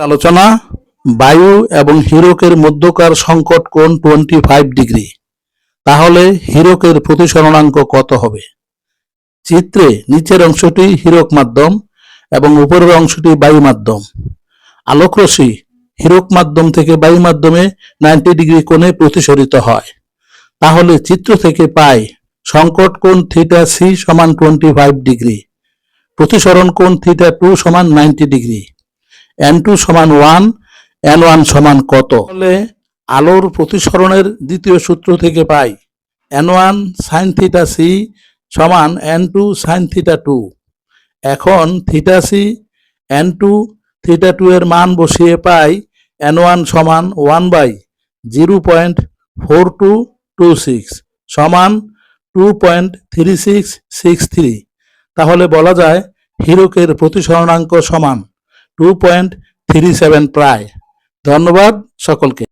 আলোচনা বায়ু এবং হীরকের মধ্যকার সংকট কোণ 25 ডিগ্রি। তাহলে হীরকের প্রতিসরণাঙ্ক কত হবে? চিত্রে নিচের অংশটি হীরক মাধ্যম এবং উপরের অংশটি বায়ু মাধ্যম। আলোকরশ্মি হীরক মাধ্যম থেকে বায়ু মাধ্যমে 90 ডিগ্রি কোণে প্রতিসরিত হয়। তাহলে চিত্র থেকে পাই সংকট কোণ থিটা সি সমান 25 ডিগ্রি, প্রতিসরণ কোণ থিটা 2 সমান 90 ডিগ্রি, n2 সমান 1, n1 সমান কত? তাহলে আলোর প্রতিসরণের দ্বিতীয় সূত্র থেকে পাই n1 sin থিটা সি সমান n2 sin থিটা 2। এখন থিটা সি n2 থিটা 2 এর মান বসিয়ে পাই n1 সমান 1/0.4226 সমান 2.3663। তাহলে বলা যায় হীরকের প্রতিসরণাঙ্ক সমান 2.37 প্রায়। ধন্যবাদ সকলকে।